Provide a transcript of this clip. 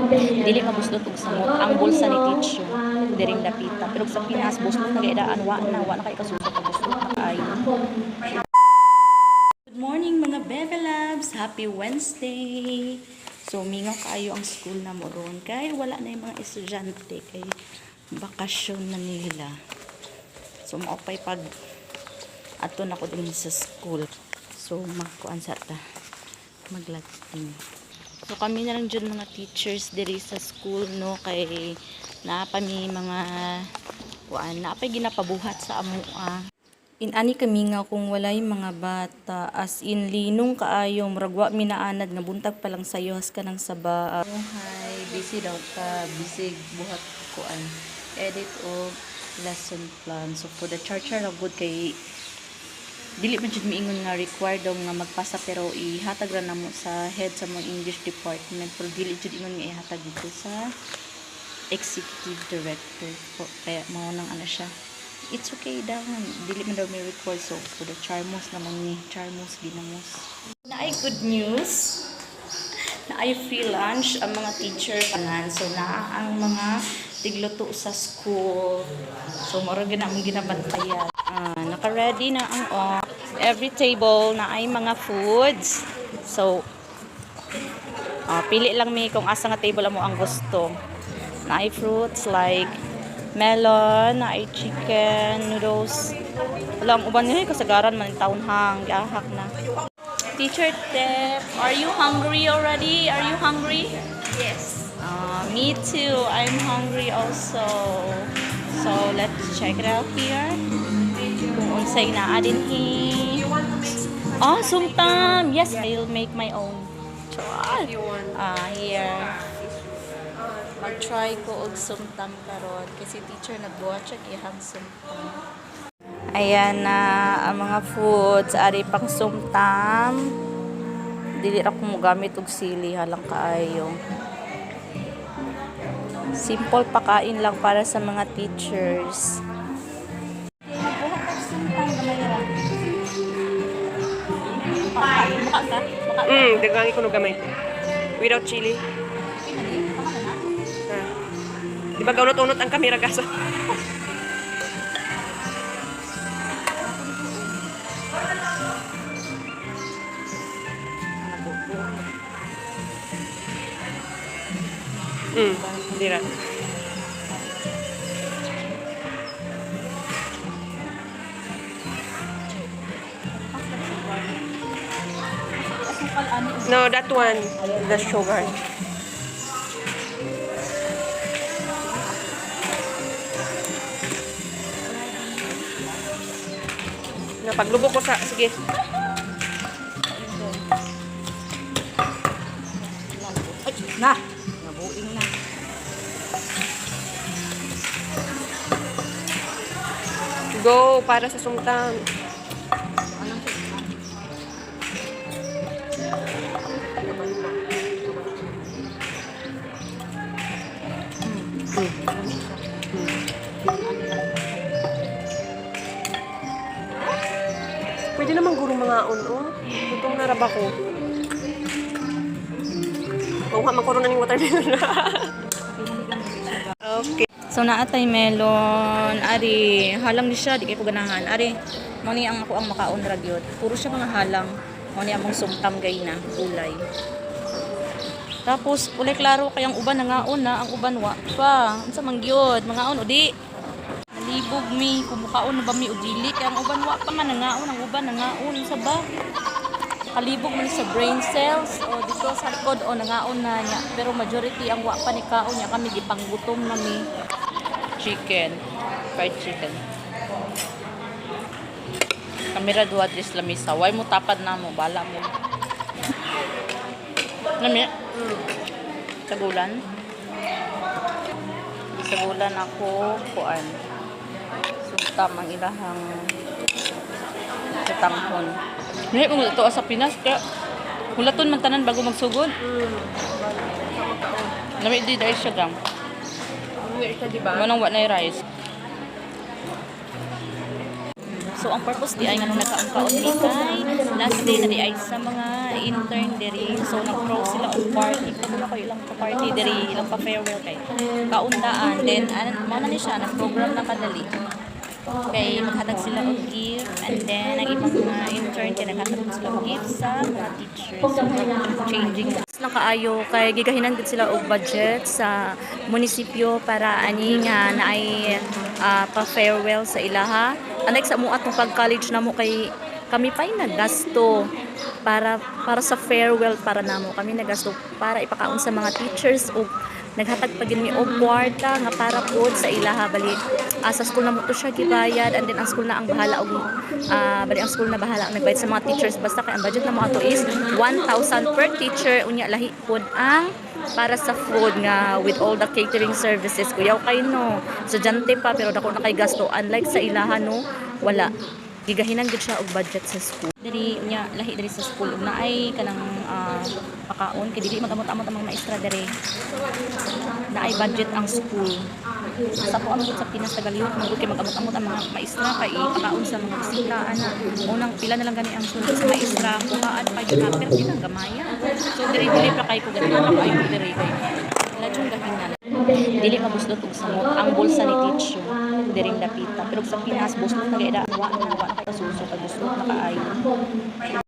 dili mabusdot og samot ang bulsa ni teacher diring dapita. Pero sa Pinas busdot na gaidaan wa na kay kasusot ang busdot na kaayo. Good morning mga Bebe Labs! Happy Wednesday! So, mingaw kaayo ang school na mo ron. Kaya wala na yung mga estudyante. Kay bakasyon na nila. So, maupay pag ato na ko din sa school. So, magkuan sa ta. Maglating. So, kami na lang dyan mga teachers diri sa school, no? Kay napami mga napay ginapabuhat sa amua. Inani kami nga kung walay mga bata, as in linong kaayo, muragwa minaanad nga buntag pa lang sayos ka ng saba. Hi, busy daw ka, busy buhat kuan. Edit o lesson plan. So for the charger na good kay dili man jud miingon nga required daw nga magpasa pero ihatag ra namo sa head sa mga English department, pero dili jud ingon nga ihatag dito sa executive director. Kaya mao nang ana siya. It's okay daw, dili man daw may record. So for the charmos naman ni charmos ginamos na ay good news na ay free lunch ang mga teacher kanan. So na ang mga tigluto sa school, so moro ginamong ginabantayan. Naka-ready na ang every table na ay mga foods. So pili lang mi kung asa nga table mo ang gusto. Na ay fruits like melon, na ay chicken, noodles. Wala ang uban niya kasagaran man yung taon hang, giahak na. Teacher Tep, are you hungry already? Are you hungry? Yes. Me too. I'm hungry also. So let's check it out here. Kung unsay naa din hi. Oh, sumtam. Yes, I'll make my own. Here. Mag-try ko og sumtam karon kasi teacher nagbuhat siya ihang sumtam. Ayan na ang mga foods, ari pang sumtam. Dili ra ko mo gamit og sili halang kaayo. Simple pakain lang para sa mga teachers. Nagbuhat og sumtam gamay ra. Maka ka? Dagangi ko no gamay. Without chili. Di ba gaunot-unot ang kamera kaso? Dira. No, that one. The sugar. Paglubok ko sa, sige. Na, nabuing na. Go, para sa sumtang. Pwede naman guro mga Tutong naraba ko. Mauha, magkaroon na ng watermelon. Okay. So naatay melon, ari, halang ni siya, di kay ko ganahan. Ari, mo ni ang ako ang makaon ra gyud. Puro siya mga halang. Mo ni among sumtam gay na, gulay. Tapos ulay klaro kay ang uban nangaon na, ang uban wa pa. Unsa man gyud, mangaon udi. Nalibog mi, kumukaon na ba mi udili kay ang uban wa pa man nangaon, ang uban nangaon sa ba. Kalibog man sa brain cells o dito sa likod o nangaon na niya. Pero majority ang wa pa ni kaon niya, kami gipanggutom na mi. Chicken, fried chicken. Kamera duwa dres lamisa. Way mo tapad na mo, bala mo. Nami? Sagulan. Sagulan ako kuan. Sumtam ang ilahang katanghon. Hindi mo ito sa Pinas kaya hulaton man tanan bago magsugod. Nami di dahil siya gam. Diba? Manang wa na rice. So ang purpose di ay nganong nagkaon-kaon ni kay last day na di ay sa mga intern diri. So nag-throw sila og party. Kamo na ko ilang pa party diri, ilang pa farewell kay kaundaan. Then mao na ni siya nag-program na kadali. Kay maghatag sila og gift and then ang ibang mga intern kay naghatag sila og gift sa mga teachers. So changing lang kaayo kay gigahinan gid sila og budget sa munisipyo para ani nga naay pa farewell sa ilaha. Unlike sa mo atong pag-college namo kay kami pa'y naggasto para sa farewell para namo. Kami naggasto para ipakaon sa mga teachers og naghatag pa gid mi og kwarta nga para pod sa ilaha bali sa school na mo to siya gibayad and then ang school na ang bahala og bali ang school na bahala ang nagbayad sa mga teachers basta kay ang budget na mo ato is 1,000 per teacher unya lahi pod ang para sa food nga with all the catering services kuyaw kay no estudyante pa pero dako na kay gasto unlike sa ilaha no wala gigahinan gid siya og budget sa school diri unya lahi diri sa school ug naay kanang pakaon kay dili magamot-amot ang mga maestra diri naay budget ang school sa po ang sa Pinas Tagalihok magud kay magamot-amot ang mga maestra kay pakaon sa mga bisita ana unang pila na lang gani ang sulod sa maestra kuhaan pa yung kapit din gamaya so diri pa kay ko gani ay diri kay ladyong gahinan dili mabuslot og samot ang bulsa ni teacher diring dapita pero sa Pinas buslot na gayda wa na kay kasuso kay buslot na kaayo